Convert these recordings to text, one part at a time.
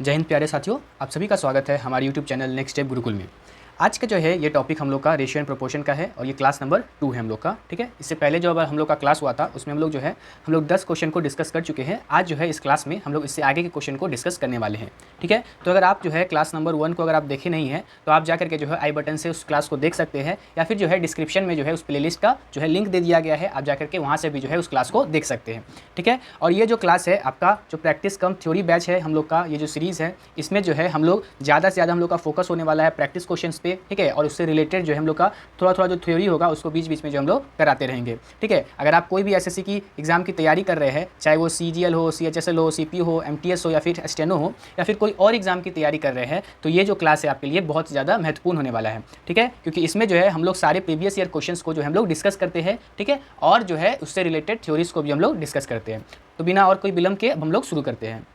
जय हिंद प्यारे साथियों, आप सभी का स्वागत है हमारे YouTube channel next step Gurukul में। आज का जो है ये टॉपिक हम लोग का रेशियो एंड प्रोपोर्शन का है और ये क्लास नंबर 2 है हम लोग का। ठीक है, इससे पहले जो हम लोग का क्लास हुआ था उसमें हम लोग 10 क्वेश्चन को डिस्कस कर चुके हैं। आज जो है इस क्लास में हम लोग इससे आगे के क्वेश्चन को डिस्कस करने वाले हैं। ठीक है, तो अगर आप जो है क्लास नंबर 1 को अगर आप देखे नहीं है तो आप जाकर के जो है आई बटन से उस क्लास को देख सकते हैं, या फिर जो है डिस्क्रिप्शन में जो है उस प्लेलिस्ट का जो है लिंक दे दिया गया है, आप जाकर के वहाँ से भी जो है उस क्लास को देख सकते हैं। ठीक है, और ये जो क्लास है आपका जो प्रैक्टिस कम थ्योरी बैच है हम लोग का, ये जो सीरीज़ है इसमें जो है हम लोग ज़्यादा से ज़्यादा हम लोग का फोकस होने वाला है प्रैक्टिस क्वेश्चंस पे। ठीक है, और उससे रिलेटेड जो है हम लोग का थोड़ा थोड़ा जो थ्योरी होगा उसको बीच बीच में जो हम लोग कराते रहेंगे। ठीक है, अगर आप कोई भी एसएससी की एग्जाम की तैयारी कर रहे हैं, चाहे वो सीजीएल हो, सीएचएसएल हो, सीपी हो, एमटीएस हो, या फिर स्टेनो हो, या फिर कोई और एग्जाम की तैयारी कर रहे हैं, तो ये जो क्लास है आपके लिए बहुत ज़्यादा महत्वपूर्ण होने वाला है। ठीक है, क्योंकि इसमें जो है हम लोग सारे प्रीवियस ईयर क्वेश्चंस को जो हम लोग डिस्कस करते हैं। ठीक है, और जो है उससे रिलेटेड थ्योरीज को भी हम लोग डिस्कस करते हैं। तो बिना और कोई विलंब के अब हम लोग शुरू करते हैं।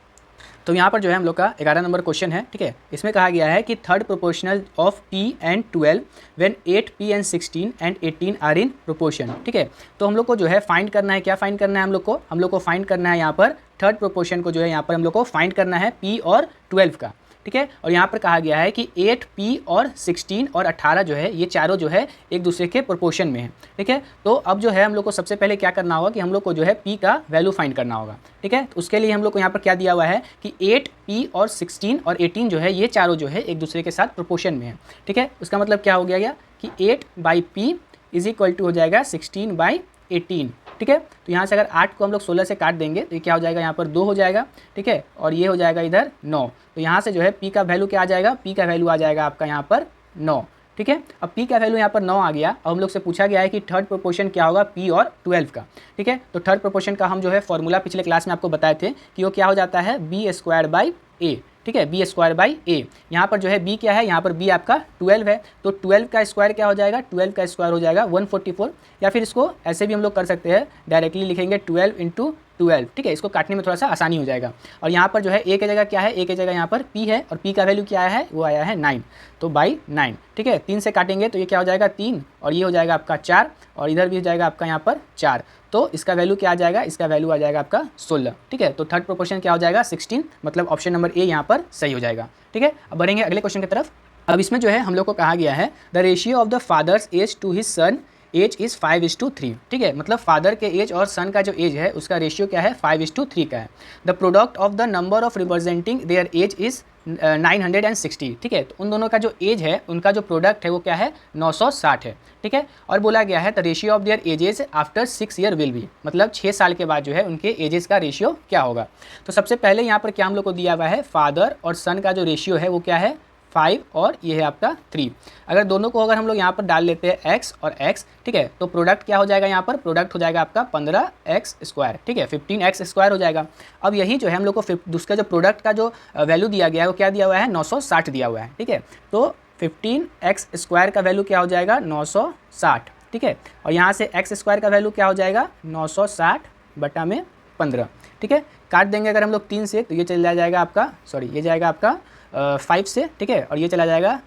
तो यहाँ पर जो है हम लोग का 11 नंबर क्वेश्चन है। ठीक है, इसमें कहा गया है कि third proportional of p and 12 when 8p and 16 and 18 are in proportion. ठीक है, तो हम लोग को जो है फाइंड करना है, क्या फाइंड करना है हम लोग को फाइंड करना है यहाँ पर थर्ड प्रोपोर्शन को जो है यहाँ पर हम लोग को फाइंड करना है p और 12 का। ठीक है, और यहाँ पर कहा गया है कि 8p और 16 और 18 जो है ये चारों जो है एक दूसरे के प्रोपोर्शन में है। ठीक है, तो अब जो है हम लोग को सबसे पहले क्या करना होगा कि हम लोग को जो है p का वैल्यू फाइंड करना होगा। ठीक है, तो उसके लिए हम लोग को यहाँ पर क्या दिया हुआ है कि 8p और 16 और 18 जो है ये चारों जो है एक दूसरे के साथ प्रोपोर्शन में है। ठीक है, उसका मतलब क्या हो गया कि 8/p इज इक्वल टू हो जाएगा 16/18। ठीक है, तो यहाँ से अगर 8 को हम लोग 16 से काट देंगे तो ये क्या हो जाएगा, यहाँ पर 2 हो जाएगा। ठीक है, और ये हो जाएगा इधर 9। तो यहाँ से जो है p का वैल्यू क्या आ जाएगा, p का वैल्यू आ जाएगा आपका यहाँ पर 9। ठीक है, अब p का वैल्यू यहाँ पर 9 आ गया। अब हम लोग से पूछा गया है कि थर्ड प्रोपोर्शन क्या होगा p और 12 का। ठीक है, तो थर्ड प्रोपोर्शन का हम जो है फॉर्मूला पिछले क्लास में आपको बताए थे कि वो क्या हो जाता है b²/a। ठीक है, b²/a। यहाँ पर जो है b क्या है, यहाँ पर b आपका 12 है, तो 12 का स्क्वायर क्या हो जाएगा, 12 का स्क्वायर हो जाएगा 144, या फिर इसको ऐसे भी हम लोग कर सकते हैं, डायरेक्टली लिखेंगे 12 × 12। ठीक है, इसको काटने में थोड़ा सा आसानी हो जाएगा। और यहाँ पर जो है a की जगह क्या है, a की जगह यहाँ पर p है, और p का वैल्यू क्या आया है, वो आया है 9, तो /9। ठीक है, 3 से काटेंगे तो ये क्या हो जाएगा 3, और ये हो जाएगा आपका 4, और इधर भी हो जाएगा आपका यहाँ पर 4, तो इसका वैल्यू क्या आ जाएगा, इसका वैल्यू आ जाएगा आपका 16। ठीक है, तो थर्ड प्रोपोर्शन क्या हो जाएगा 16, मतलब ऑप्शन नंबर ए यहाँ पर सही हो जाएगा। ठीक है, अब बढ़ेंगे अगले क्वेश्चन की तरफ। अब इसमें जो है हम लोग को कहा गया है the ratio of the father's age to his son age is 5:3। ठीक है, मतलब फादर के एज और सन का जो एज है उसका रेशियो क्या है, 5:3 का है। The product of the number of representing their age is 960। ठीक है, तो उन दोनों का जो एज है, उनका जो प्रोडक्ट है वो क्या है, 960 है। ठीक है, और बोला गया है the ratio of their edges after 6 year will be, मतलब 6 साल के बाद जो है उनके एजेस का रेशियो क्या होगा। तो सबसे पहले यहाँ पर क्या हम लोग को दिया हुआ है, फादर और सन का जो रेशियो है वो क्या है 5, और ये है आपका 3। अगर दोनों को अगर हम लोग यहाँ पर डाल लेते हैं x और x, ठीक है, तो प्रोडक्ट क्या हो जाएगा, यहाँ पर प्रोडक्ट हो जाएगा आपका 15x²। ठीक है, 15x² हो जाएगा। अब यही जो है हम लोग को उसका जो प्रोडक्ट का जो वैल्यू दिया गया है वो क्या दिया हुआ है, 960 दिया हुआ है। ठीक है, तो 15x² का वैल्यू क्या हो जाएगा 960। ठीक है, और यहाँ से x² का वैल्यू क्या हो जाएगा 960/15। ठीक है, काट देंगे अगर हम लोग 3 से तो ये चला जाएगा आपका, सॉरी ये जाएगा आपका 5 से। ठीक है, और ये चला जाएगा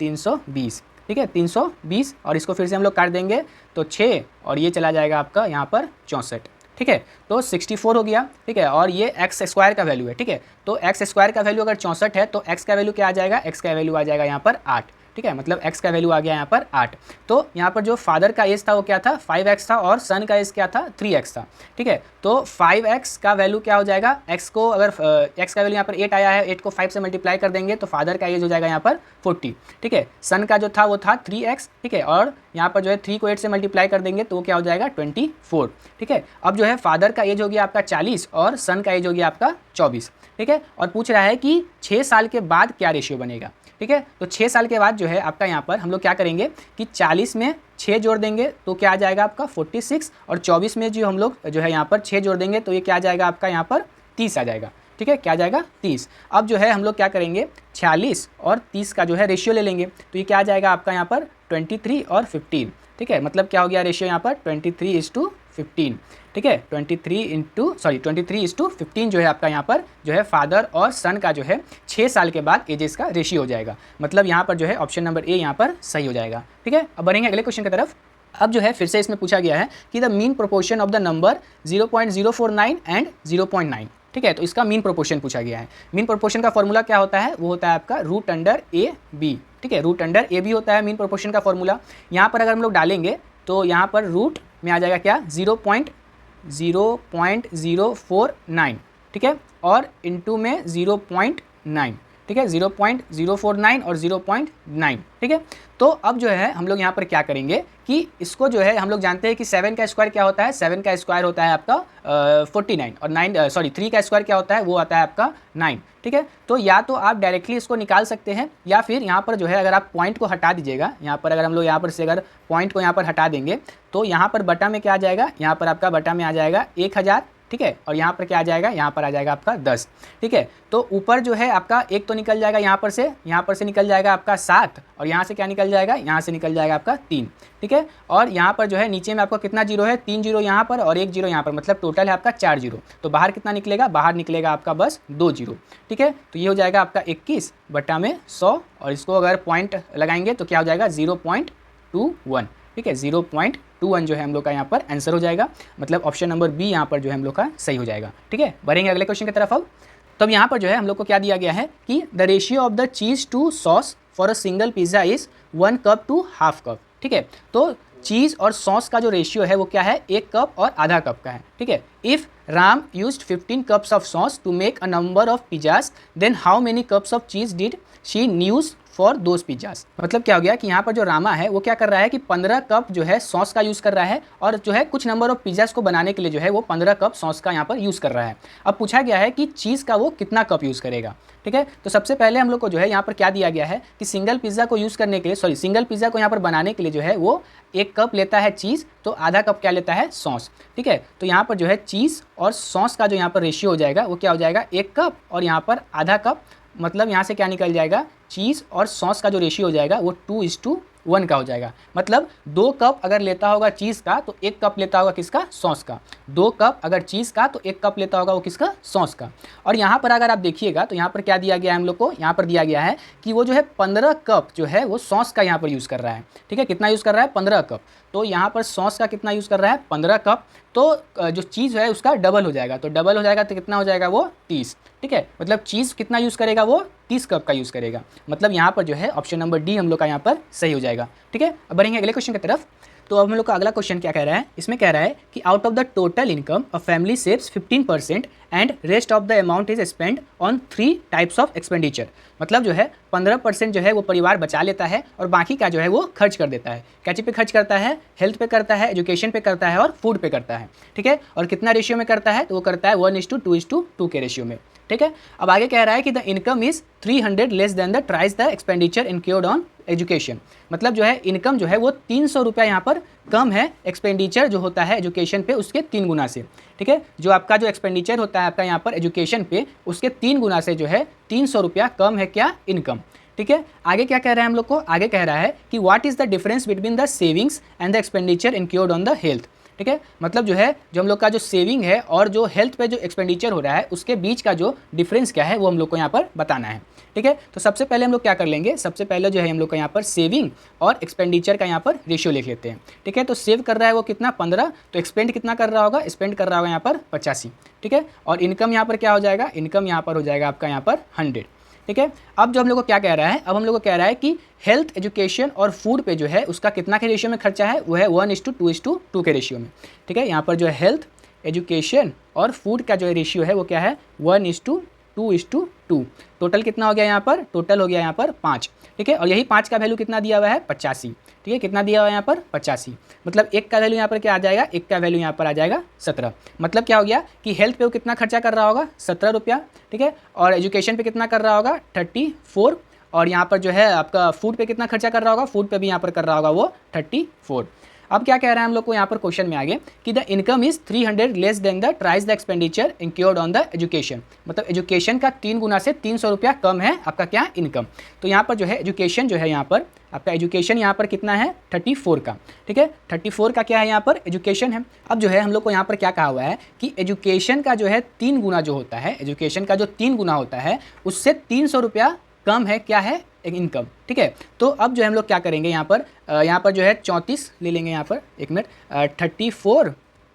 320। ठीक है, 320, और इसको फिर से हम लोग काट देंगे तो 6, और ये चला जाएगा आपका यहाँ पर 64। ठीक है, तो 64 हो गया। ठीक है, और ये x² का वैल्यू है। ठीक है, तो x² का वैल्यू अगर 64 है तो x का वैल्यू क्या आ जाएगा, x का वैल्यू आ जाएगा यहाँ पर 8। ठीक है, मतलब x का वैल्यू आ गया यहाँ पर 8। तो यहाँ पर जो फादर का एज था वो क्या था 5x था, और सन का एज क्या था 3x था। ठीक है, तो 5x का वैल्यू क्या हो जाएगा, x को अगर x का वैल्यू यहाँ पर 8 आया है, 8 को 5 से मल्टीप्लाई कर देंगे तो फादर का एज हो जाएगा यहाँ पर 40। ठीक है, सन का जो था वो था 3x। ठीक है, और यहाँ पर जो है 3 को 8 से मल्टीप्लाई कर देंगे तो वो क्या हो जाएगा 24। ठीक है, अब जो है फादर का एज हो गया आपका 40 और सन का एज हो गया आपका 24। ठीक है, और पूछ रहा है कि 6 साल के बाद क्या रेशियो बनेगा। ठीक है, तो 6 साल के बाद जो है आपका यहाँ पर हम लोग क्या करेंगे कि 40 में 6 जोड़ देंगे तो क्या आ जाएगा आपका 46, और 24 में जो हम लोग जो है यहाँ पर 6 जोड़ देंगे तो ये क्या आ जाएगा आपका यहाँ पर 30 आ जाएगा। ठीक है, क्या आ जाएगा 30। अब जो है हम लोग क्या करेंगे 46 और 30 का जो है रेशियो ले लेंगे तो ये क्या आ जाएगा आपका यहाँ पर 23 और 15। ठीक है, मतलब क्या हो गया रेशियो यहाँ पर 23:15। ठीक है, 23:15 जो है आपका यहाँ पर जो है फादर और सन का जो है 6 साल के बाद एजेस का रेशियो हो जाएगा। मतलब यहाँ पर जो है ऑप्शन नंबर ए यहाँ पर सही हो जाएगा। ठीक है, अब बढ़ेंगे अगले क्वेश्चन की तरफ। अब जो है फिर से इसमें पूछा गया है कि the mean proportion of the number 0.049 and 0.9। ठीक है। तो इसका मीन प्रोपोर्शन पूछा गया है। मीन प्रोपोर्शन का फॉर्मूला क्या होता है, वो होता है आपका रूट अंडर ए बी, ठीक है। रूट अंडर ए बी होता है मीन प्रोपोर्शन का फॉर्मूला। यहाँ पर अगर हम लोग डालेंगे तो यहाँ पर रूट में आ जाएगा क्या 0.049, ठीक है, और इनटू में 0.9, ठीक है, 0.049 और 0.9, ठीक है। तो अब जो है हम लोग यहाँ पर क्या करेंगे कि इसको जो है हम लोग जानते हैं कि 7 का स्क्वायर क्या होता है, 7 का स्क्वायर होता है आपका 49 और 3 का स्क्वायर क्या होता है, वो आता है आपका 9, ठीक है। तो या तो आप डायरेक्टली इसको निकाल सकते हैं या फिर यहाँ पर जो है अगर आप पॉइंट को हटा दीजिएगा, यहाँ पर अगर हम लोग यहाँ पर से अगर पॉइंट को यहाँ पर हटा देंगे तो यहाँ पर बटा में क्या आ जाएगा, यहाँ पर आपका बटा में आ जाएगा 1000, ठीक है, और यहाँ पर क्या आ जाएगा, यहाँ पर आ जाएगा आपका 10, ठीक है। तो ऊपर जो है आपका एक तो निकल जाएगा यहाँ पर से निकल जाएगा आपका 7 और यहाँ से क्या निकल जाएगा, यहाँ से निकल जाएगा आपका 3, ठीक है। और यहाँ पर जो है नीचे में आपका कितना जीरो है, 3 जीरो यहाँ पर और 1 जीरो यहाँ पर, मतलब टोटल है आपका 4 जीरो। तो बाहर कितना निकलेगा, बाहर निकलेगा आपका बस 2 जीरो, ठीक है। तो ये हो जाएगा आपका 21 बटा में 100 और इसको अगर पॉइंट लगाएंगे तो क्या हो जाएगा 0.21, ठीक है, 0.21 जो है हम लोग का यहाँ पर आंसर हो जाएगा। मतलब ऑप्शन नंबर बी यहाँ पर जो है हम लोग का सही हो जाएगा, ठीक है। बढ़ेंगे अगले क्वेश्चन की तरफ। अब तो अब यहाँ पर जो है हम लोग को क्या दिया गया है कि the ratio of the cheese to sauce for a single pizza is 1 cup to half cup, ठीक है। तो चीज़ और सॉस का जो रेशियो है वो क्या है, 1 कप और आधा कप का है, ठीक है। If Ram used 15 cups of sauce to make a number of pizzas then how many cups of cheese did she use for those pizzas. मतलब क्या हो गया कि यहाँ पर जो रामा है वो क्या कर रहा है कि 15 कप जो है सॉस का यूज़ कर रहा है और जो है कुछ नंबर ऑफ पिज़्ज़ाज को बनाने के लिए जो है वो 15 कप सॉस का यहाँ पर यूज़ कर रहा है। अब पूछा गया है कि चीज़ का वो कितना कप यूज़ करेगा, ठीक है। तो सबसे पहले हम लोग को जो है यहाँ पर क्या दिया गया है कि सिंगल पिज़्ज़ा को यूज़ करने के लिए सिंगल पिज़्ज़ा को यहाँ पर बनाने के लिए जो है वो 1 कप लेता है चीज़, तो आधा कप क्या लेता है, सॉस, ठीक है। तो यहाँ पर जो है चीज़ और सॉस का जो यहाँ पर रेशियो हो जाएगा वो क्या हो जाएगा, 1 कप और यहाँ पर आधा कप। मतलब यहाँ से क्या निकल जाएगा, चीज़ और सॉस का जो रेशियो हो जाएगा वो 2:1 का हो जाएगा। मतलब 2 कप अगर लेता होगा चीज़ का तो 1 कप लेता होगा किसका, सॉस का। 2 कप अगर चीज़ का तो 1 कप लेता होगा वो किसका, सॉस का। और यहाँ पर अगर आप देखिएगा तो यहाँ पर क्या दिया गया है हम लोग को, यहाँ पर दिया गया है कि वो जो है 15 कप जो है वो सॉस का यहाँ पर यूज़ कर रहा है, ठीक है। कितना यूज़ कर रहा है, 15 कप। तो यहाँ पर सॉस का कितना यूज़ कर रहा है, 15 कप। तो जो चीज़ है उसका डबल हो जाएगा, तो डबल हो जाएगा तो कितना हो जाएगा वो 30, ठीक है। मतलब चीज़ कितना यूज़ करेगा, वो 30 कप का यूज़ करेगा। मतलब यहाँ पर जो है ऑप्शन नंबर डी हम लोग का यहाँ पर सही हो जाएगा, ठीक है। अब बढ़ेंगे अगले क्वेश्चन की तरफ। तो अब हम लोग का अगला क्वेश्चन क्या कह रहा है, इसमें कह रहा है कि out of the total income a family saves 15% and rest of the amount is spend on 3 types of expenditure. मतलब जो है 15% जो है वो परिवार बचा लेता है और बाकी का जो है वो खर्च कर देता है। क्या चीज़ पे खर्च करता है, हेल्थ पे करता है, एजुकेशन पे करता है और फूड पे करता है, ठीक है। और कितना रेशियो में करता है, तो वो करता है 1:2:2 के रेशियो में, ठीक है। अब आगे कह रहा है कि the income is 300 less than the thrice the expenditure incurred on education. मतलब जो है इनकम जो है वो 300 रुपया यहाँ पर कम है एक्सपेंडिचर जो होता है एजुकेशन पे उसके 3 गुना से, ठीक है। जो आपका जो एक्सपेंडिचर होता है आपका यहाँ पर एजुकेशन पे उसके 3 गुना से जो है 300 रुपया कम है क्या, इनकम, ठीक है। आगे क्या कह रहा है हम लोग को, आगे कह रहा है कि what is the difference between the savings and the expenditure incurred on the health, ठीक है। मतलब जो है जो हम लोग का जो सेविंग है और जो हेल्थ पे जो एक्सपेंडिचर हो रहा है उसके बीच का जो डिफरेंस क्या है वो हम लोग को यहाँ पर बताना है, ठीक है। तो सबसे पहले हम लोग क्या कर लेंगे, सबसे पहले जो है हम लोग का यहाँ पर सेविंग और एक्सपेंडिचर का यहाँ पर रेशियो लिख लेते हैं, ठीक है। तो सेव कर रहा है वो कितना, 15, तो एक्सपेंड कितना कर रहा होगा, स्पेंड कर रहा होगा यहाँ पर 85, ठीक है। और इनकम यहाँ पर क्या हो जाएगा, इनकम यहाँ पर हो जाएगा आपका यहाँ पर 100, ठीक है। अब जो हम लोग को क्या कह रहा है, अब हम लोग को कह रहा है कि हेल्थ, एजुकेशन और फूड पे जो है उसका कितना के रेशियो में खर्चा है, वो है 1:2:2 के रेशियो में, ठीक है। यहाँ पर जो है हेल्थ, एजुकेशन और फूड का जो रेशियो है वो क्या है, 1:2:2। टोटल कितना हो गया यहाँ पर, टोटल हो गया यहाँ पर 5, ठीक है। और यही 5 का वैल्यू कितना दिया हुआ है, 85, ठीक है। कितना दिया हुआ है यहाँ पर, 85। मतलब 1 का वैल्यू यहाँ पर क्या आ जाएगा, 1 का वैल्यू यहाँ पर आ जाएगा 17। मतलब क्या हो गया कि हेल्थ पे वो कितना खर्चा कर रहा होगा, 17 रुपया, ठीक है। और एजुकेशन पे कितना कर रहा होगा, 34। और यहाँ पर जो है आपका फूड पे कितना खर्चा कर रहा होगा, फूड पे भी यहाँ पर कर रहा होगा वो 34। अब क्या कह रहा है हम लोग को यहाँ पर क्वेश्चन में आगे कि the income is 300 less than the thrice the expenditure incurred on the education. मतलब एजुकेशन का 3 गुना से 300 रुपया कम है आपका क्या, इनकम। तो यहाँ पर जो है एजुकेशन जो है यहाँ पर आपका एजुकेशन यहाँ पर कितना है, 34 का, ठीक है। 34 का क्या है यहाँ पर, एजुकेशन है। अब जो है हम लोग को यहाँ पर क्या कहा हुआ है कि एजुकेशन का जो है 3 गुना जो होता है, एजुकेशन का जो 3 गुना होता है उससे 300 रुपया कम है क्या है, इनकम, ठीक है। तो अब जो है हम लोग क्या करेंगे यहाँ पर जो है 34 ले लेंगे यहाँ पर, 1 मिनट, 34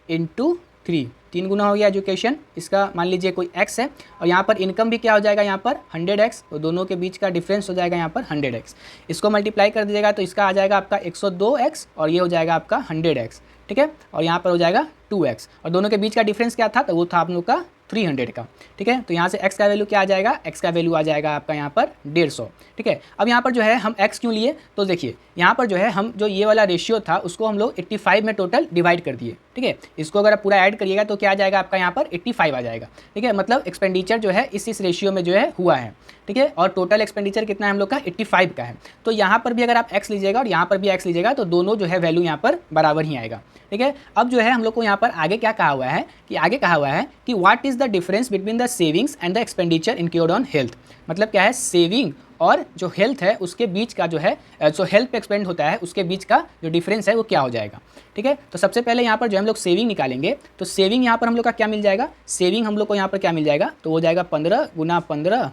× 3, 3 गुना हो गया एजुकेशन, इसका मान लीजिए कोई x है, और यहाँ पर इनकम भी क्या हो जाएगा यहाँ पर 100x, तो दोनों के बीच का डिफरेंस हो जाएगा यहाँ पर 100x। इसको मल्टीप्लाई कर दीजिएगा तो इसका आ जाएगा आपका 102x और ये हो जाएगा आपका 100x, ठीक है, और यहाँ पर हो जाएगा 2x, और दोनों के बीच का डिफरेंस क्या था, तो वो था आप लोग का 300 का, ठीक है। तो यहाँ से x का वैल्यू क्या आ जाएगा, x का वैल्यू आ जाएगा आपका यहाँ पर 150, ठीक है। अब यहाँ पर जो है हम x क्यों लिए, तो देखिए यहाँ पर जो है हम जो ये वाला रेशियो था उसको हम लोग 85 में टोटल डिवाइड कर दिए, ठीक है। इसको अगर आप पूरा ऐड करिएगा तो क्या आ जाएगा आपका यहाँ पर 85 आ जाएगा, ठीक है। मतलब एक्सपेंडिचर जो है इस रेशियो में जो है हुआ है, ठीक है, और टोटल एक्सपेंडिचर कितना है हम लोग का 85 का है। तो यहाँ पर भी अगर आप x लीजिएगा और यहाँ पर भी x लीजिएगा तो दोनों जो है वैल्यू यहाँ पर बराबर ही आएगा, ठीक है। अब जो है हम लोग को यहाँ पर आगे क्या कहा हुआ है कि आगे कहा हुआ है कि what is the difference between the savings and the expenditure incurred on health. मतलब क्या है, सेविंग और जो हेल्थ है उसके बीच का जो है जो हेल्थ पे एक्सपेंड होता है उसके बीच का जो डिफरेंस है वो क्या हो जाएगा, ठीक है। तो सबसे पहले यहाँ पर जो हम लोग सेविंग निकालेंगे तो सेविंग यहाँ पर हम लोग का क्या मिल जाएगा, सेविंग हम लोग को यहाँ पर क्या मिल जाएगा, तो हो जाएगा 15 गुना 15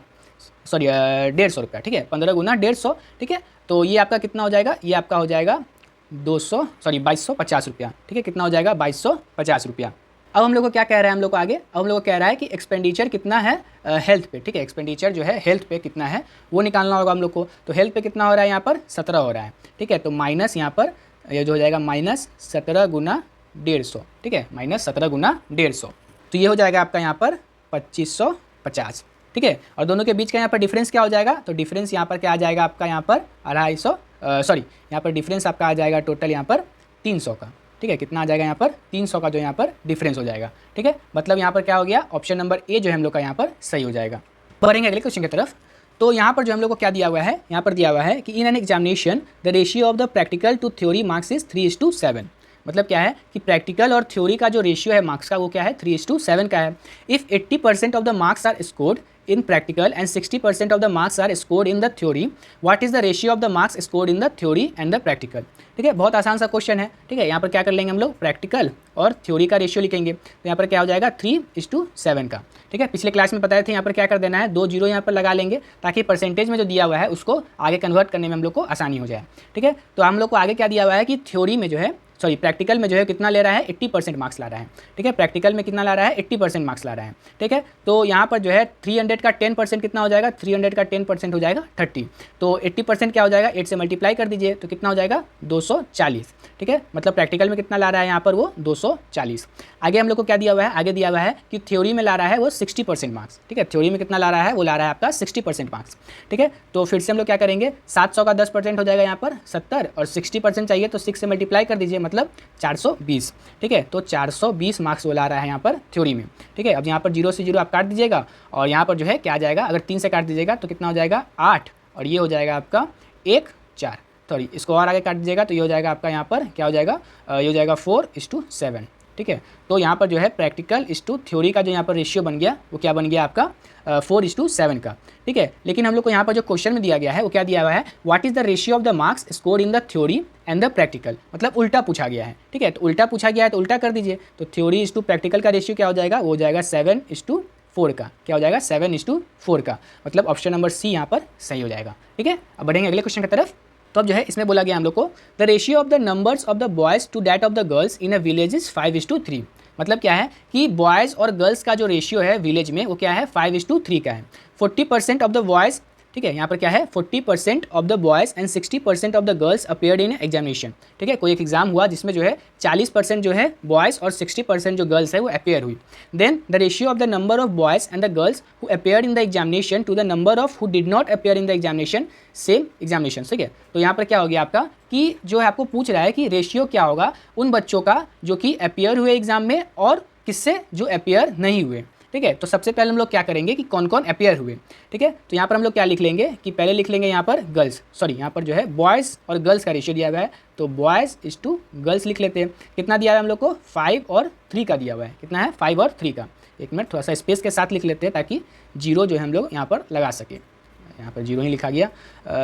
सॉरी 150 रुपया, ठीक है, 15 गुना 150, ठीक है। तो ये आपका कितना हो जाएगा, ये आपका हो जाएगा 2250 रुपया, ठीक है, कितना हो जाएगा 2250 रुपया। अब हम लोग को क्या कह रहा है, हम लोग को आगे अब हम लोग को कह रहा है कि एक्सपेंडिचर कितना है हेल्थ पे, ठीक है, एक्सपेंडिचर जो है हेल्थ पे कितना है वो निकालना होगा हम लोग को। तो हेल्थ पे कितना हो रहा है यहाँ पर 17 हो रहा है, ठीक है। तो माइनस यहाँ पर ये जो हो जाएगा -17 गुना 150, ठीक है, -17 गुना 150, तो ये हो जाएगा आपका यहाँ पर 2550, ठीक है। और दोनों के बीच का यहाँ पर डिफरेंस क्या हो जाएगा, तो डिफरेंस यहाँ पर क्या आ जाएगा आपका यहाँ पर 250 सॉरी यहाँ पर डिफरेंस आपका आ जाएगा टोटल यहाँ पर 300 का, ठीक है, कितना आ जाएगा यहाँ पर 300 का जो यहाँ पर डिफरेंस हो जाएगा, ठीक है। मतलब यहाँ पर क्या हो गया, ऑप्शन नंबर ए जो है हम लोग का यहाँ पर सही हो जाएगा। बढ़ेंगे अगले क्वेश्चन की तरफ। तो यहाँ पर जो हम लोग को क्या दिया हुआ है, यहाँ पर दिया हुआ है कि in an examination the ratio of the practical to theory marks is 3:7। मतलब क्या है कि प्रैक्टिकल और थ्योरी का जो रेशियो है मार्क्स का वो क्या है 3:7 का है। If 80% of the marks are scored in practical and 60% of the marks are scored in the theory, what is the ratio of the marks scored in the theory and the practical। ठीक है, बहुत आसान सा question है, ठीक है। यहाँ पर क्या कर लेंगे हम लोग, प्रैक्टिकल और थ्योरी का रेशियो लिखेंगे, तो यहाँ पर क्या हो जाएगा 3:7 का, ठीक है। पिछले क्लास में बताए थे यहाँ पर क्या कर देना है, 2 जीरो यहाँ पर लगा लेंगे ताकि परसेंटेज में जो दिया हुआ है उसको आगे कन्वर्ट करने में हम लोग को आसानी हो जाए, ठीक है। तो हम लोग को आगे क्या दिया हुआ है कि थ्योरी में जो है प्रैक्टिकल में जो है कितना ले रहा है 80% मार्क्स ला रहा है, ठीक है। प्रैक्टिकल में कितना ला रहा है 80% मार्क्स ला रहा है, ठीक है। तो यहाँ पर जो है 300 का 10% कितना हो जाएगा, 300 का 10% हो जाएगा 30। तो 80% क्या हो जाएगा, 8 से मल्टीप्लाई कर दीजिए तो कितना हो जाएगा 240, ठीक है। मतलब प्रैक्टिकल में कितना ला रहा है यहाँ पर वो 240। आगे हम लोग को क्या दिया हुआ है, आगे दिया हुआ है कि थ्योरी में ला रहा है वो 60% मार्क्स, ठीक है। थ्योरी में कितना ला रहा है, वो ला रहा है आपका 60% मार्क्स, ठीक है। तो फिर से हम लोग क्या करेंगे, 700 का 10% हो जाएगा यहाँ पर 70 और 60% चाहिए तो 6 से मल्टीप्लाई कर दीजिए, मतलब 420, ठीक है। तो 420 मार्क्स वो ला रहा है यहाँ पर थ्योरी में, ठीक है। अब यहाँ पर 0 से 0 आप काट दीजिएगा और यहाँ पर जो है क्या आ जाएगा, अगर 3 से काट दीजिएगा तो कितना हो जाएगा 8 और ये हो जाएगा आपका 1 4, सॉरी इसको और आगे काट दीजिएगा तो ये हो जाएगा आपका यहाँ पर क्या हो जाएगा, ये हो जाएगा 4:7, ठीक है। तो यहाँ पर जो है प्रैक्टिकल टू थ्योरी का जो यहाँ पर रेशियो बन गया वो क्या बन गया आपका 4:7 का, ठीक है। लेकिन हम लोग को यहाँ पर जो क्वेश्चन में दिया गया है वो क्या दिया हुआ है, what is the ratio of the marks scored in the theory and the practical. मतलब उल्टा पूछा गया है, ठीक है। तो उल्टा पूछा गया है तो उल्टा कर दीजिए, तो थ्योरी टू प्रैक्टिकल का रेशियो क्या हो जाएगा, वो हो जाएगा 7:4 का, क्या हो जाएगा 7:4 का। मतलब ऑप्शन नंबर सी यहाँ पर सही हो जाएगा, ठीक है। अब बढ़ेंगे अगले क्वेश्चन की तरफ। तो अब जो है इसमें बोला गया हम लोग को the ratio of the numbers of the boys to that of the girls in a village is 5:3। मतलब क्या है कि बॉयज़ और गर्ल्स का जो रेशियो है विलेज में वो क्या है 5:3 का है। 40% ऑफ द बॉयज़, ठीक है, यहाँ पर क्या है 40% of the boys and 60% of the girls appeared in examination, ठीक है। कोई एक एग्जाम हुआ जिसमें जो है 40% जो है बॉयज़ और 60% जो गर्ल्स है वो अपीयर हुई। Then the ratio of the number of boys and the girls who appeared in the examination to the number of who did not appear in the examination same examination, ठीक है। तो यहाँ पर क्या हो गया आपका कि जो है आपको पूछ रहा है कि रेशियो क्या होगा उन बच्चों का जो कि अपीयर हुए एग्जाम में और किससे जो अपीयर नहीं हुए, ठीक है। तो सबसे पहले हम लोग क्या करेंगे कि कौन कौन अपीयर हुए, ठीक है। तो यहाँ पर हम लोग क्या लिख लेंगे कि पहले लिख लेंगे यहाँ पर गर्ल्स, सॉरी यहाँ पर जो है बॉयज़ और गर्ल्स का रेशियो दिया हुआ है तो बॉयज़ इज टू गर्ल्स लिख लेते हैं। कितना दिया है हम लोग को 5 और 3 का दिया हुआ है, कितना है 5 और 3 का। एक मिनट थोड़ा सा स्पेस के साथ लिख लेते हैं ताकि जीरो जो है हम लोग यहाँ पर लगा सके, यहाँ पर जीरो ही लिखा गया,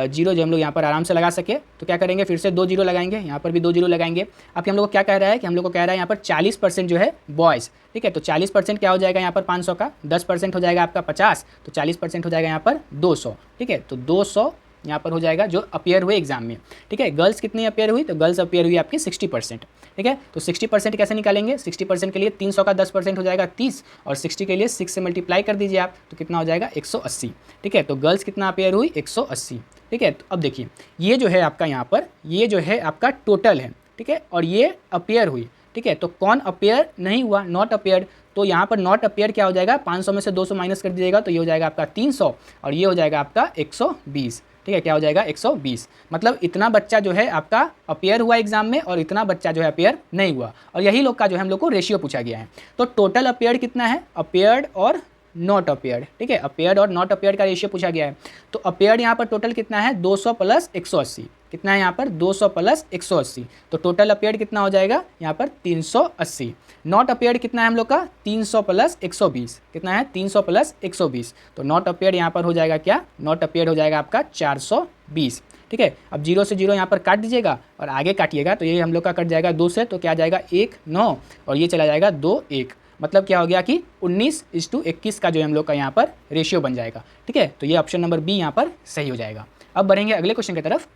जीरो जो हम लोग यहाँ पर आराम से लगा सके। तो क्या करेंगे, फिर से 2 जीरो लगाएंगे, यहाँ पर भी 2 जीरो लगाएंगे। अब हम लोग को क्या कह रहा है कि हम लोग को कह रहा है यहाँ पर 40% जो है बॉयज़, ठीक है। तो 40% क्या हो जाएगा यहाँ पर 500 का, 10% हो जाएगा आपका 50, तो 40% हो जाएगा यहाँ पर 200, ठीक है। तो 200 यहाँ पर हो जाएगा जो अपीयर हुए एग्जाम में, ठीक है। गर्ल्स कितनी अपीयर हुई, तो गर्ल्स अपीयर हुई आपकी 60%, ठीक है। तो 60% कैसे निकालेंगे, 60% के लिए 300 का 10% हो जाएगा 30, और 60 के लिए 6 से मल्टीप्लाई कर दीजिए आप, तो कितना हो जाएगा 180, ठीक है। तो गर्ल्स कितना अपीयर हुई 180, ठीक है। तो अब देखिए ये जो है आपका यहाँ पर, ये जो है आपका टोटल है, ठीक है, और ये अपीयर हुई, ठीक है। तो कौन अपीयर नहीं हुआ, नॉट अपीयर्ड, तो यहाँ पर नॉट अपीयर क्या हो जाएगा, 500 में से 200 माइनस कर दीजिएगा तो ये हो जाएगा आपका 300, और ये हो जाएगा आपका 120, ठीक है। क्या हो जाएगा 120, मतलब इतना बच्चा जो है आपका अपीयर हुआ एग्जाम में और इतना बच्चा जो है अपीयर नहीं हुआ, और यही लोग का जो है हम लोग को रेशियो पूछा गया है। तो टोटल अपीयर्ड कितना है, अपीयर्ड और नॉट अपीयर्ड, ठीक है, अपीयर्ड और नॉट अपीयर्ड का रेशियो पूछा गया है। तो अपीयर्ड यहाँ पर टोटल कितना है 200 प्लस 180, कितना है यहाँ पर 200 प्लस 180, तो टोटल अपीयर्ड कितना हो जाएगा यहाँ पर 380। नॉट अपीयर्ड कितना है हम लोग का 300 प्लस 120, कितना है 300 प्लस 120, तो नॉट अपीयर्ड यहाँ पर हो जाएगा क्या, नॉट अपीयर्ड हो जाएगा आपका 420, ठीक है। अब 0 से 0 यहाँ पर काट दीजिएगा और आगे काटिएगा तो ये हम लोग का कट जाएगा 2 से, तो क्या आ जाएगा 1 9, और ये चला जाएगा 2 1, मतलब क्या हो गया कि 19:21 का जो हम लोग का यहाँ पर रेशियो बन जाएगा, ठीक है। तो ये ऑप्शन नंबर बी यहाँ पर सही हो जाएगा। अब बढ़ेंगे अगले क्वेश्चन की तरफ।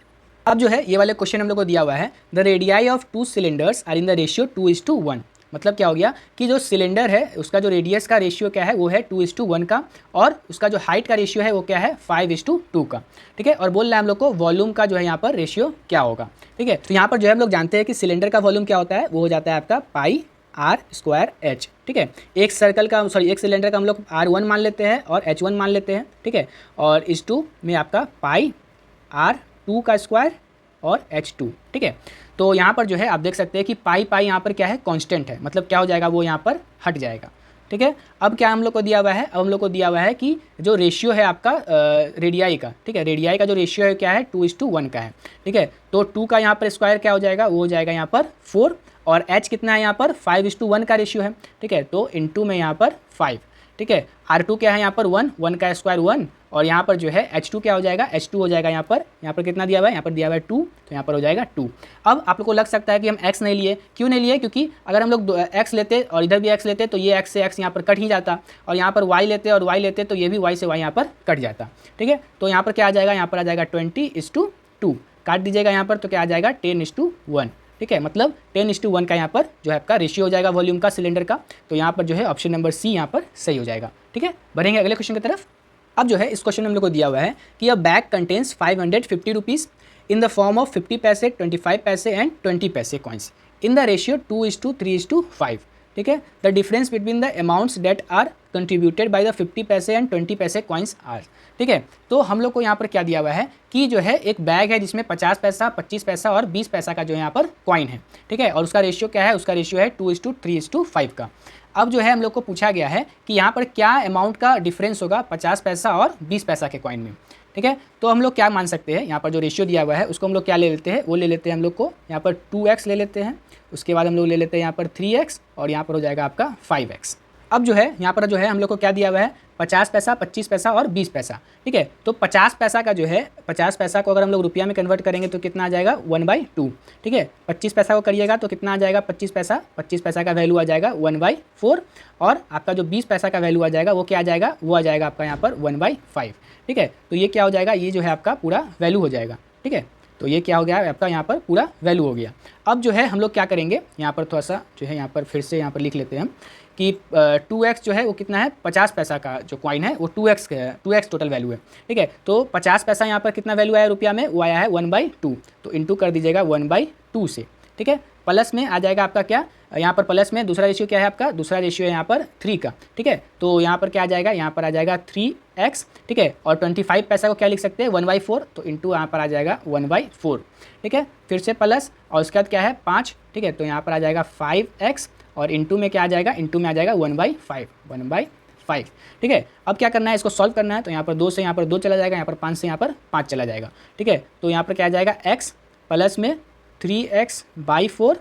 अब जो है ये वाले क्वेश्चन हम लोग को दिया हुआ है, the radii of 2 cylinders are in the ratio 2:1, मतलब क्या हो गया कि जो सिलेंडर है उसका जो रेडियस का रेशियो क्या है वो है 2:1 का, और उसका जो हाइट का रेशियो है वो क्या है 5:2 का, ठीक है। और बोल रहा है हम लोग को वॉल्यूम का जो है यहाँ पर रेशियो क्या होगा, ठीक है। तो यहाँ पर जो है हम लोग जानते हैं कि सिलेंडर का वॉल्यूम क्या होता है, वो हो जाता है आपका पाई r²h, ठीक है। एक सर्कल का एक सिलेंडर का हम लोग r1 मान लेते हैं और h1 मान लेते हैं, ठीक है। और इस 2 में आपका पाई r2 का स्क्वायर और h2, ठीक है। तो यहाँ पर जो है आप देख सकते हैं कि पाई यहाँ पर क्या है कांस्टेंट है, मतलब क्या हो जाएगा वो यहाँ पर हट जाएगा, ठीक है। अब क्या हम लोग को दिया हुआ है, अब हम लोग को दिया हुआ है कि जो रेशियो है आपका रेडियाई का, ठीक है, रेडियाई का जो रेशियो है क्या है 2:1 का है, ठीक है। तो 2 का यहाँ पर स्क्वायर क्या हो जाएगा, वो हो जाएगा यहाँ पर 4, और h कितना है यहाँ पर 5:1 का रेशियो है, ठीक है। तो इनटू में यहाँ पर 5, ठीक है। r2 क्या है यहाँ पर 1 का स्क्वायर 1, और यहाँ पर जो है h2 क्या हो जाएगा, h2 हो जाएगा यहाँ पर कितना दिया हुआ है, यहाँ पर दिया हुआ है 2, तो यहाँ पर हो जाएगा 2। अब आप लोग को लग सकता है कि हम x नहीं लिए, क्यों नहीं लिए, क्योंकि अगर हम लोग x लेते और इधर भी x लेते तो ये x से x यहाँ पर कट ही जाता, और यहाँ पर y लेते और y लेते तो ये भी y से y यहाँ पर कट जाता, ठीक है। तो यहाँ पर क्या आ जाएगा, यहाँ पर आ जाएगा 20:2, काट दीजिएगा यहाँ पर तो क्या आ जाएगा 10:1, ठीक है। मतलब 10:1 का यहाँ पर जो है आपका रेशियो हो जाएगा वॉल्यूम का सिलेंडर का, तो यहाँ पर जो है ऑप्शन नंबर सी यहाँ पर सही हो जाएगा, ठीक है। बढ़ेंगे अगले क्वेश्चन की तरफ। अब जो है इस क्वेश्चन में हम लोग को दिया हुआ है कि अ bag contains 550 rupees in the form of 50 पैसे 25 पैसे एंड 20 पैसे कॉइन्स इन द रेशियो 2:3:5, ठीक है। The difference between the amounts that are contributed by the 50 paise and 20 पैसे कॉइन्स आर, ठीक है। तो हम लोग को यहाँ पर क्या दिया हुआ है कि जो है एक बैग है जिसमें 50 पैसा 25 पैसा और 20 पैसा का जो यहाँ पर कॉइन है, ठीक है। और उसका रेशियो क्या है, उसका रेशियो है 2:3:5 का। अब जो है हम लोग को पूछा गया है कि यहाँ पर क्या अमाउंट का डिफरेंस होगा 50 पैसा और 20 पैसा के कॉइन में, ठीक है। तो हम लोग क्या मान सकते हैं, यहाँ पर जो रेशियो दिया हुआ है उसको हम लोग क्या ले लेते हैं, वो ले लेते हैं हम लोग को यहाँ पर 2x ले लेते हैं, उसके बाद हम लोग ले लेते हैं यहाँ पर 3x, और यहाँ पर हो जाएगा आपका 5x। अब जो है यहाँ पर जो है हम लोग को क्या दिया हुआ है 50 पैसा 25 पैसा और 20 पैसा, ठीक है। तो 50 पैसा का जो है 50 पैसा को अगर हम लोग रुपया में कन्वर्ट करेंगे तो कितना आ जाएगा 1/2, ठीक है। 25 पैसा को करिएगा तो कितना आ जाएगा 25 पैसा का वैल्यू आ जाएगा 1/4, और आपका जो 20 पैसा का वैल्यू आ जाएगा वो क्या आ जाएगा, वो आ जाएगा आपका यहाँ पर 1/5, ठीक है। तो ये क्या हो जाएगा, ये जो है आपका पूरा वैल्यू हो जाएगा, ठीक है। तो ये क्या हो गया आपका यहाँ पर पूरा वैल्यू हो गया। अब जो है हम लोग क्या करेंगे, यहाँ पर थोड़ा सा जो है यहाँ पर फिर से यहाँ पर लिख लेते हैं हम कि 2x जो है वो कितना है 50 पैसा का जो कॉइन है वो 2x टोटल वैल्यू है, ठीक है। तो 50 पैसा यहाँ पर कितना वैल्यू आया रुपया में, वो आया है 1/2, तो इंटू कर दीजिएगा 1/2 से, ठीक है। प्लस में आ जाएगा आपका क्या, यहाँ पर प्लस में दूसरा रेशियो क्या है आपका, दूसरा रेशियो है यहाँ पर 3 का, ठीक है। तो यहाँ पर क्या आ जाएगा, यहाँ पर आ जाएगा 3x, ठीक है। और 25 पैसा को क्या लिख सकते हैं 1/4, तो इंटू यहाँ पर आ जाएगा 1/4, ठीक है। फिर से प्लस और उसके बाद क्या है 5, ठीक है। तो यहाँ पर आ जाएगा 5x, और इंटू में क्या आ जाएगा, इंटू में आ जाएगा 1/5, ठीक है। अब क्या करना है, इसको सॉल्व करना है, तो यहाँ पर 2 से यहाँ पर 2 चला जाएगा, यहाँ पर 5 से यहाँ पर 5 चला जाएगा, ठीक है। तो यहाँ पर क्या आ जाएगा x प्लस में 3x/4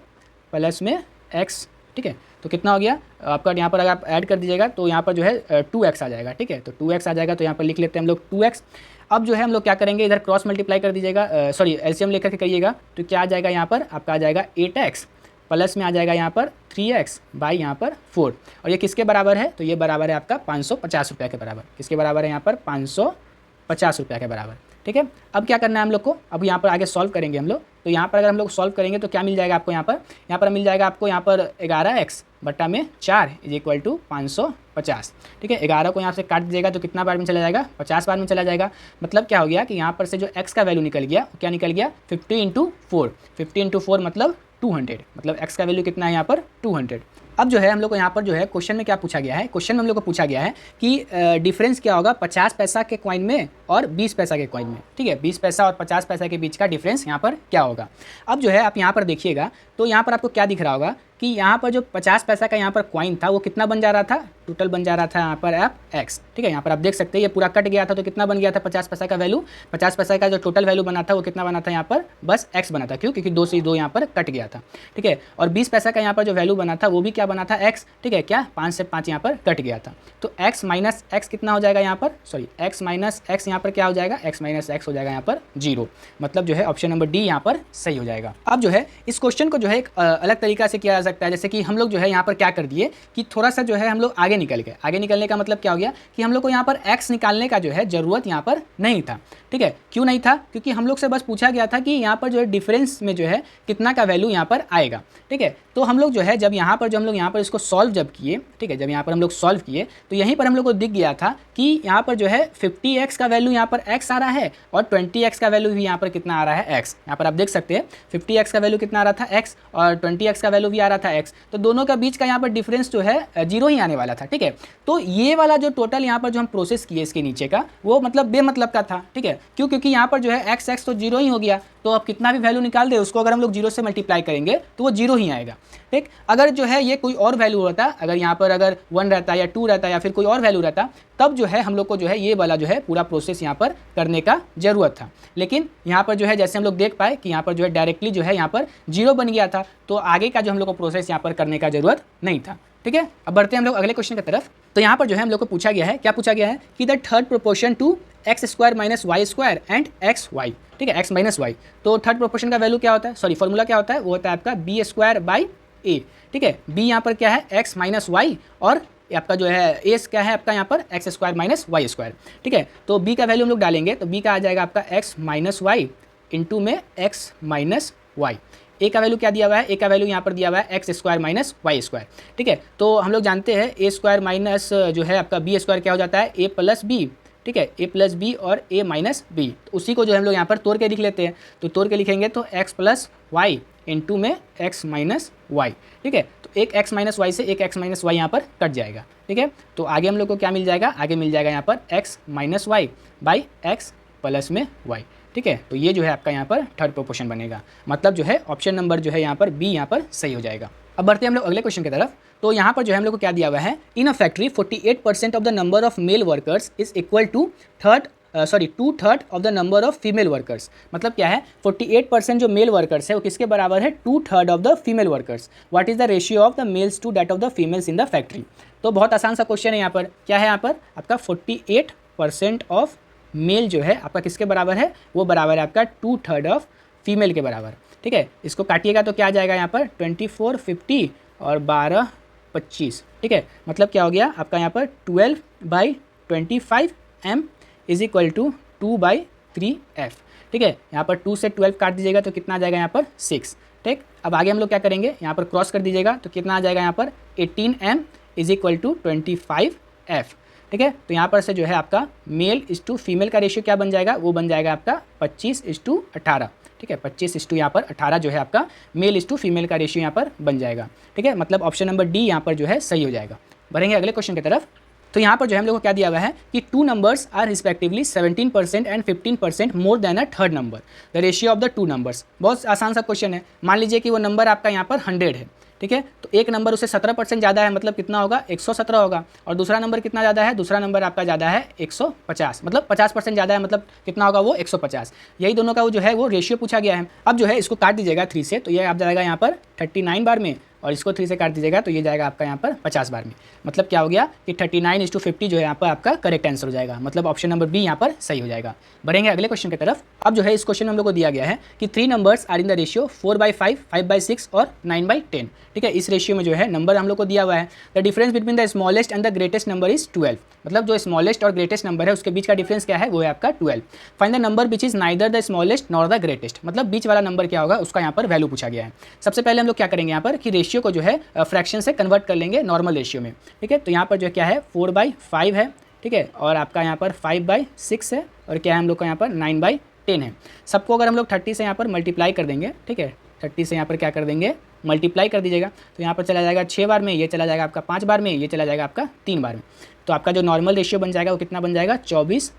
प्लस में x, ठीक है। तो कितना हो गया आपका, यहाँ पर अगर आप ऐड कर दीजिएगा तो यहाँ पर जो है 2x आ जाएगा, ठीक है। तो 2x आ जाएगा, तो यहाँ पर लिख लेते हैं हम लोग 2x। अब जो है हम लोग क्या करेंगे, इधर क्रॉस मल्टीप्लाई कर दीजिएगा, सॉरी एलसीएम लेकर के करिएगा, तो क्या आ जाएगा यहाँ पर आपका आ जाएगा 8x प्लस में आ जाएगा यहाँ पर 3x बाई यहाँ पर 4, और ये किसके बराबर है, तो ये बराबर है आपका 550 रुपये के बराबर। किसके बराबर है यहाँ पर 550 रुपये के बराबर, ठीक है। अब क्या करना है हम लोग को, अब यहाँ पर आगे सॉल्व करेंगे हम लोग। तो यहाँ पर अगर हम लोग सॉल्व करेंगे तो क्या मिल जाएगा आपको, यहाँ पर मिल जाएगा आपको यहाँ पर 11x बट्टा में 4 इज इक्वल टू 550। ठीक है, 11 को यहाँ से काट दीजिएगा तो कितना बार में चला जाएगा, 50 बार में चला जाएगा। मतलब क्या हो गया कि यहाँ पर से जो x का वैल्यू निकल गया, क्या निकल गया 50 इंटू 4, 50 इंटू 4 मतलब 200, मतलब x का वैल्यू कितना है यहाँ पर 200। अब जो है हम लोग को यहाँ पर जो है क्वेश्चन में क्या पूछा गया है, क्वेश्चन में हम लोग को पूछा गया है कि डिफरेंस क्या होगा 50 पैसा के कॉइन में और 20 पैसा के कॉइन में। ठीक है, 20 पैसा और 50 पैसा के बीच का डिफरेंस यहाँ पर क्या होगा। अब जो है आप यहाँ पर देखिएगा तो यहाँ पर आपको क्या दिख रहा होगा कि यहाँ पर जो 50 पैसा का यहाँ पर कॉइन था वो कितना बन जा रहा था, टोटल बन जा रहा था यहाँ पर आप x। ठीक है, यहाँ पर आप देख सकते हैं ये पूरा कट गया था तो कितना बन गया था 50 पैसा का वैल्यू, 50 पैसा का जो टोटल वैल्यू बना था वो कितना बना था यहाँ पर, बस x बना था। क्यों, क्योंकि 2 से 2 यहाँ पर कट गया था। ठीक है, और 20 पैसा का यहाँ पर जो वैल्यू बना था वो भी क्या बना था x। ठीक है, क्या 5 से 5 यहाँ पर कट गया था। तो x माइनस एक्स कितना हो जाएगा यहाँ पर, सॉरी x माइनस एक्स यहाँ पर क्या हो जाएगा, x माइनस एक्स हो जाएगा यहाँ पर 0। मतलब जो है ऑप्शन नंबर डी यहाँ पर सही हो जाएगा। अब जो है इस क्वेश्चन को जो है एक अलग तरीका से किया जा सकता है। जैसे कि हम लोग जो है यहाँ पर क्या कर दिए कि थोड़ा सा जो है हम लोग आगे निकल गए। आगे निकलने का मतलब क्या हो गया कि हम लोग को यहाँ पर x निकालने का जो है ज़रूरत यहाँ पर नहीं था। ठीक है, क्यों नहीं था, क्योंकि हम लोग से बस पूछा गया था कि यहाँ पर जो है डिफरेंस में जो है कितना का वैल्यू यहाँ पर आएगा। ठीक है, तो हम लोग जो है जब यहाँ पर जो हम लोग यहाँ पर इसको सॉल्व जब किए, ठीक है, जब यहाँ पर हम लोग सॉल्व किए तो यहीं पर हम लोग को दिख गया था कि यहाँ पर जो है 50x का वैल्यू यहाँ पर x आ रहा है और 20x का वैल्यू भी यहाँ पर कितना आ रहा है x। यहाँ पर आप देख सकते हैं 50x का वैल्यू कितना आ रहा था x और 20x का वैल्यू भी आ रहा था x। तो दोनों का बीच का यहाँ पर डिफरेंस जो है 0 ही आने वाला था। ठीक है, तो ये वाला जो टोटल यहाँ पर जो हम प्रोसेस किए इसके नीचे का वो मतलब बेमतलब का था। ठीक है, क्यों, क्योंकि यहाँ पर जो है x तो 0 ही हो गया। तो अब कितना भी वैल्यू निकाल दे उसको अगर हम लोग 0 से मल्टीप्लाई करेंगे तो वो 0 ही आएगा। ठीक, अगर जो है ये कोई और वैल्यू होता, अगर यहाँ पर अगर 1 रहता या 2 रहता या फिर कोई और वैल्यू रहता, तब जो है हम लोग को जो है ये वाला जो है पूरा प्रोसेस यहाँ पर करने का ज़रूरत था। लेकिन यहाँ पर जो है जैसे हम लोग देख पाए कि यहाँ पर जो है डायरेक्टली जो है यहाँ पर 0 बन गया था, तो आगे का जो हम लोग को प्रोसेस यहाँ पर करने का ज़रूरत नहीं था। ठीक है, अब बढ़ते हैं हम लोग अगले क्वेश्चन की तरफ। तो यहाँ पर जो है हम लोग को पूछा गया है, क्या पूछा गया है कि the third proportion to X square minus Y square and X Y. ठीक है, एक्स माइनस वाई, तो थर्ड प्रोपोर्शन का वैल्यू क्या होता है, सॉरी फॉर्मूला क्या होता है, वो होता है आपका बी स्क्वायर बाई ए। ठीक है, बी यहाँ पर क्या है एक्स माइनस वाई और आपका जो है ए क्या है आपका यहाँ पर X square minus Y square. ठीक है, तो बी का वैल्यू हम लोग डालेंगे तो बी का आ जाएगा आपका एक्स माइनस वाई इंटू में एक्स माइनस वाई। ए का वैल्यू क्या दिया हुआ है, ए का वैल्यू यहाँ पर दिया हुआ है X square minus Y square. ठीक है, तो हम लोग जानते हैं ए स्क्वायर माइनस जो है आपका बी स्क्वायर क्या हो जाता है ए प्लस बी। ठीक है, ए प्लस बी और ए माइनस बी, तो उसी को जो हम लोग यहाँ पर तोड़ के लिख लेते हैं। तो तोड़ के लिखेंगे तो एक्स प्लस वाई इंटू में एक्स माइनस वाई। ठीक है, तो एक एक्स माइनस वाई से एक एक्स माइनस वाई यहाँ पर कट जाएगा। ठीक है, तो आगे हम लोग को क्या मिल जाएगा, आगे मिल जाएगा यहाँ पर X minus Y by X plus में वाई। ठीक है, तो ये जो है आपका यहाँ पर थर्ड प्रोपोर्शन बनेगा। मतलब जो है ऑप्शन नंबर जो है यहाँ पर बी यहाँ पर सही हो जाएगा। अब बढ़ते हैं हम लोग अगले क्वेश्चन की तरफ। तो यहाँ पर जो है हम लोग को क्या दिया हुआ है, in a factory 48% of the number of male workers is equal to 2/3 of the number of female workers. मतलब क्या है 48% जो मेल वर्कर्स है वो किसके बराबर है 2/3 of the female workers. What is the ratio of the males to that of the females in the factory. तो बहुत आसान सा क्वेश्चन है यहाँ पर, क्या है यहाँ पर आपका 48% ऑफ मेल जो है आपका किसके बराबर है, वो बराबर है आपका 2/3 ऑफ फीमेल के बराबर। ठीक है, इसको काटिएगा तो क्या आ जाएगा यहाँ पर 24 50 और 12 25। ठीक है, मतलब क्या हो गया आपका यहाँ पर 12/25 m is equal to 2/3f। ठीक है, यहाँ पर 2 से 12 काट दीजिएगा तो कितना आ जाएगा यहाँ पर 6। ठीक, अब आगे हम लोग क्या करेंगे, यहाँ पर क्रॉस कर दीजिएगा तो कितना आ जाएगा यहाँ पर 18m is equal to 25f। ठीक है, तो यहाँ पर से जो है आपका मेल इस टू फीमेल का रेशियो क्या बन जाएगा, वो बन जाएगा आपका 25:18। ठीक है, 25 यहाँ पर 18 जो है आपका मेल इस टू फीमेल का रेशियो यहाँ पर बन जाएगा। ठीक है, मतलब ऑप्शन नंबर डी यहाँ पर जो है सही हो जाएगा। बढ़ेंगे अगले क्वेश्चन की तरफ। तो यहाँ पर जो है हम लोग को क्या दिया हुआ है कि 2 numbers are respectively 17% and 15% more than a third number, the ratio of the 2 numbers. बहुत आसान सा क्वेश्चन है। मान लीजिए कि वो नंबर आपका यहाँ पर 100 है। ठीक है, तो एक नंबर उससे 17% ज़्यादा है, मतलब कितना होगा 117 होगा। और दूसरा नंबर कितना ज़्यादा है, दूसरा नंबर आपका ज़्यादा है 150, मतलब 50% ज़्यादा है, मतलब कितना होगा वो 150। यही दोनों का वो जो है वो रेशियो पूछा गया है। अब जो है इसको काट दीजिएगा 3 से, तो ये आप जाएगा यहाँ पर 39 बार में और इसको 3 से काट दीजिएगा तो ये जाएगा आपका यहाँ पर 50 बार में। मतलब क्या हो गया कि 39:50 जो है यहाँ पर आपका करेक्ट आंसर हो जाएगा। मतलब ऑप्शन नंबर बी यहाँ पर सही हो जाएगा। बढ़ेंगे अगले क्वेश्चन की तरफ। अब जो है इस क्वेश्चन में हम लोग को दिया गया है कि 3 numbers are in the ratio 4/5, 5/6 और 9/10। ठीक है, इस रेशियो में जो है नंबर हम लोग को दिया हुआ है। The difference between the smallest and the greatest number is 12। मतलब जो स्मॉलेस्ट और ग्रेटेस्ट नंबर है उसके बीच का डिफरेंस क्या है, वो है आपका 12। Find the number which is neither the smallest nor the greatest. मतलब बीच वाला नंबर क्या होगा, उसका यहाँ पर वैल्यू पूछा गया है। सबसे पहले हम लोग क्या करेंगे यहाँ पर कि रेशियो को जो है फ्रैक्शन से कन्वर्ट कर लेंगे नॉर्मल रेशियो में। ठीक है, तो यहाँ पर जो क्या है 4/5 है। ठीक है, और आपका यहाँ पर 5/6 है, और क्या है हम लोग का यहाँ पर 9/10 है। सबको अगर हम लोग 30 से यहाँ पर मल्टीप्लाई कर देंगे, ठीक है, 30 से यहाँ पर क्या कर देंगे, मल्टीप्लाई कर दीजिएगा, तो यहाँ पर चला जाएगा 6 बार में, ये चला जाएगा आपका 5 बार में, ये चला जाएगा आपका 3 बार में। तो आपका जो नॉर्मल रेशियो बन जाएगा वो कितना बन जाएगा, 24,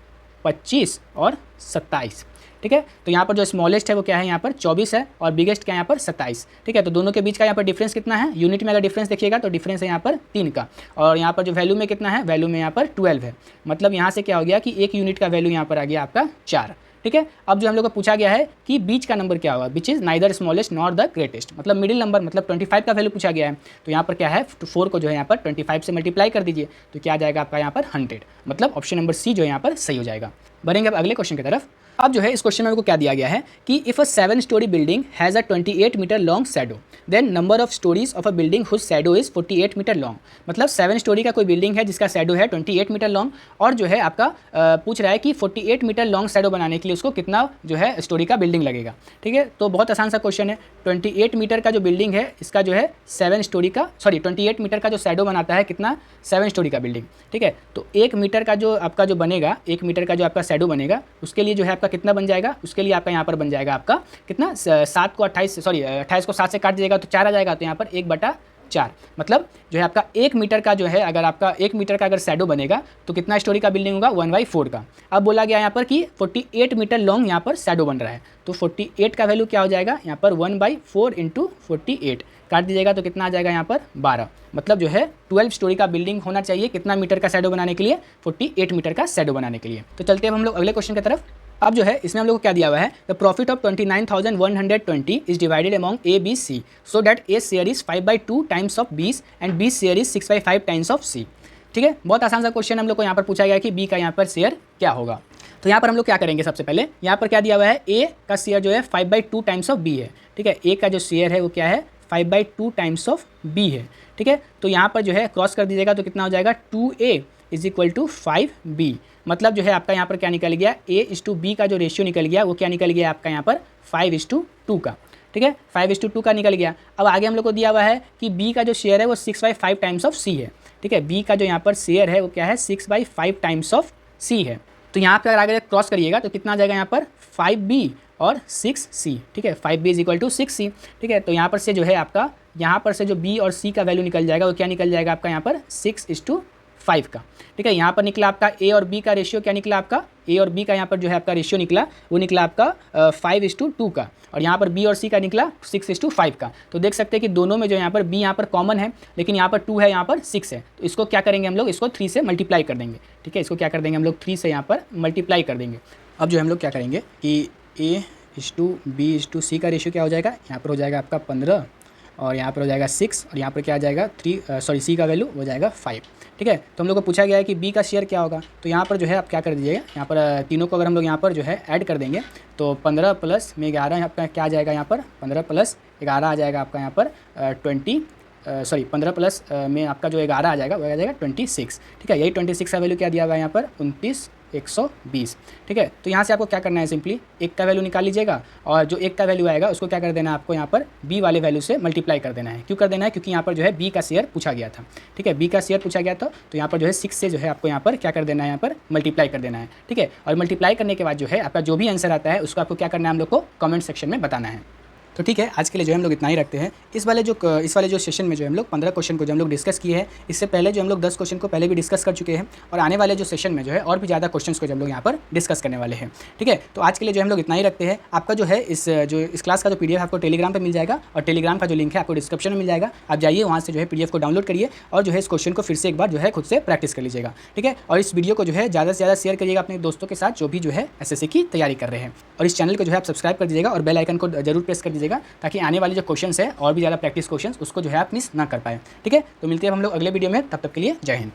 25 और 27। ठीक है, तो यहाँ पर जो स्मॉलेस्ट है वो क्या है, यहाँ पर 24 है, और बिगेस्ट क्या है यहाँ पर 27। ठीक है, तो दोनों के बीच का यहाँ पर डिफरेंस कितना है, यूनिट में अगर डिफरेंस देखिएगा तो डिफरेंस है यहाँ पर 3 का, और यहाँ पर जो वैल्यू में कितना है, वैल्यू में यहाँ पर 12 है। मतलब यहाँ से क्या हो गया कि 1 यूनिट का वैल्यू यहाँ पर आ गया आपका 4। ठीक है, अब जो हम लोग को पूछा गया है कि बीच का नंबर क्या होगा, which is neither smallest nor the greatest. मतलब मिडिल नंबर, मतलब 25 का वैल्यू पूछा गया है। तो यहाँ पर क्या है, 4 को जो है यहाँ पर 25 से मल्टीप्लाई कर दीजिए, तो क्या आ जाएगा आपका यहाँ पर 100। मतलब ऑप्शन नंबर सी जो है यहाँ पर सही हो जाएगा। बढ़ेंगे अब अगले क्वेश्चन की तरफ। अब जो है इस क्वेश्चन में हमको क्या दिया गया है कि if a 7 story building has a 28 meter long shadow, then number of stories of a building whose shadow is 48 meter long. मतलब 7 स्टोरी का कोई बिल्डिंग है जिसका शैडो है 28 मीटर लॉन्ग, और जो है आपका पूछ रहा है कि 48 मीटर लॉन्ग शैडो बनाने के लिए उसको कितना जो है स्टोरी का बिल्डिंग लगेगा। ठीक है, तो बहुत आसान सा क्वेश्चन है। 28 मीटर का जो बिल्डिंग है इसका जो है 28 मीटर का जो शैडो बनाता है कितना, 7 स्टोरी का बिल्डिंग। ठीक है, तो 1 मीटर का जो आपका जो बनेगा, 1 मीटर का जो आपका शैडो बनेगा उसके लिए जो है आपका कितना बन जाएगा, उसके लिए आपका यहाँ पर बन जाएगा आपका कितना, 28 को 7 से काट दीजिएगा तो 4 आ जाएगा, तो यहाँ पर 1/4। मतलब जो है आपका 1 मीटर का जो है, अगर आपका 1 मीटर का अगर शैडो बनेगा तो कितना स्टोरी का बिल्डिंग होगा, 1/4 का। अब बोला गया यहाँ पर कि 48 मीटर लॉन्ग यहाँ पर शैडो बन रहा है, तो 48 का वैल्यू क्या हो जाएगा यहाँ पर 1/4 × 48 काट दीजिएगा तो कितना आ जाएगा यहाँ पर 12। मतलब जो है 12 स्टोरी का बिल्डिंग होना चाहिए कितना मीटर का शैडो बनाने के लिए, 48 मीटर का शैडो बनाने के लिए। तो चलते हैं हम लोग अगले क्वेश्चन की तरफ। अब जो है इसमें हम लोग को क्या दिया हुआ है, the profit of 29,120 is divided among A B C so that A share is 5/2 times of B's and B share is 6/5 times of C. ठीक है, बहुत आसान सा क्वेश्चन हम लोग को यहाँ पर पूछा गया है कि बी का यहाँ पर शेयर क्या होगा। तो यहाँ पर हम लोग क्या करेंगे, सबसे पहले यहाँ पर क्या दिया हुआ है, ए का शेयर जो है 5/2 टाइम्स ऑफ बी है। ठीक है, ए का जो शेयर है वो क्या है, 5/2 टाइम्स ऑफ बी है। ठीक है, तो यहाँ पर जो है क्रॉस कर दीजिएगा तो कितना हो जाएगा, 2a = 5b। मतलब जो है आपका यहाँ पर क्या निकल गया, a/b का जो रेशियो निकल गया वो क्या निकल गया आपका यहाँ पर 5:2 का। ठीक है, 5:2 का निकल गया। अब आगे हम लोग को दिया हुआ है कि b का जो शेयर है वो 6/5 टाइम्स ऑफ c है। ठीक है, b का जो यहाँ पर शेयर है वो क्या है, 6/5 टाइम्स ऑफ c है। तो यहाँ पर आगे क्रॉस करिएगा तो कितना आ जाएगा यहाँ पर 5b और 6c। ठीक है, 5b = 6c। ठीक है, तो यहाँ पर से जो है आपका, यहाँ पर से जो b और c का वैल्यू निकल जाएगा वो क्या निकल जाएगा आपका यहाँ पर 6:5 का। ठीक है, यहाँ पर निकला आपका a और b का रेशियो, क्या निकला आपका a और b का यहाँ पर जो है आपका रेशियो निकला वो निकला आपका 5:2 का, और यहाँ पर b और c का निकला 6:5 का। तो देख सकते हैं कि दोनों में जो यहाँ पर b यहाँ पर कॉमन है, लेकिन यहाँ पर 2 है, यहाँ पर 6 है। तो इसको क्या करेंगे हम लोग, इसको 3 से मल्टीप्लाई कर देंगे। ठीक है, इसको क्या कर देंगे हम लोग, 3 से यहाँ पर मल्टीप्लाई कर देंगे। अब जो हम लोग क्या करेंगे कि a/b/c का रेशियो क्या हो जाएगा, यहाँ पर हो जाएगा आपका 15, और यहाँ पर हो जाएगा 6, और यहाँ पर क्या आ जाएगा c का वैल्यू हो जाएगा 5। ठीक है, तो हम लोग को पूछा गया है कि b का शेयर क्या होगा। तो यहाँ पर जो है आप क्या कर दीजिएगा, यहाँ पर तीनों को अगर हम लोग यहाँ पर जो है ऐड कर देंगे तो 15 + 11 आपका क्या आ जाएगा, यहाँ पर 15 + 11 आ जाएगा आपका यहाँ पर 15 प्लस में आपका जो 11 आ जाएगा वो आ जाएगा 26। ठीक है, यही 26 का वैल्यू क्या दिया हुआ है यहाँ पर 29,120। ठीक है, तो यहाँ से आपको क्या करना है, सिंपली 1 का वैल्यू निकाल लीजिएगा, और जो 1 का वैल्यू आएगा उसको क्या कर देना है आपको यहाँ पर b वाले वैल्यू से मल्टीप्लाई कर देना है। क्यों कर देना है, क्योंकि यहाँ पर जो है b का शेयर पूछा गया था। ठीक है, b का शेयर पूछा गया था, तो यहाँ पर जो है 6 से जो है आपको यहाँ पर क्या कर देना है, यहाँ पर मल्टीप्लाई कर देना है। ठीक है, और मल्टीप्लाई करने के बाद जो है आपका जो भी आंसर आता है उसको आपको क्या करना है, हम लोग को कमेंट सेक्शन में बताना है। तो ठीक है, आज के लिए जो हम लोग इतना ही रखते हैं। इस वाले जो सेशन में जो हम लोग 15 क्वेश्चन को जो हम लोग डिस्कस किए हैं, इससे पहले जो हम लोग 10 क्वेश्चन को पहले भी डिस्कस कर चुके हैं, और आने वाले जो सेशन में जो है और भी ज़्यादा क्वेश्चंस को जो हम लोग यहाँ पर डिस्कस करने वाले हैं। ठीक है, तो आज के लिए जो हम लोग इतना ही रखते हैं। आपका जो है इस क्लास का जो PDF आपको टेलीग्राम पर मिल जाएगा, और टेलीग्राम का जो लिंक है आपको डिस्क्रिप्शन में मिल जाएगा। आप जाइए वहाँ से जो है PDF को डाउनलोड करिए, और जो है इस क्वेश्चन को फिर से एक बार जो है खुद से प्रैक्टिस कर लीजिएगा। ठीक है, और इस वीडियो को जो है ज़्यादा से ज़्यादा शेयर करिएगा अपने दोस्तों के साथ जो भी जो है SSC की तैयारी कर रहे हैं, और इस चैनल को जो है आप सब्सक्राइब कर दीजिएगा, और बेल आइकन को जरूर प्रेस कर दीजिएगा लीजिएगा, ताकि आने वाले जो क्वेश्चन है और भी ज़्यादा प्रैक्टिस क्वेश्चन उसको जो है आप मिस ना कर पाए। ठीक है, तो मिलते हैं हम लोग अगले वीडियो में, तब तक के लिए जय हिंद।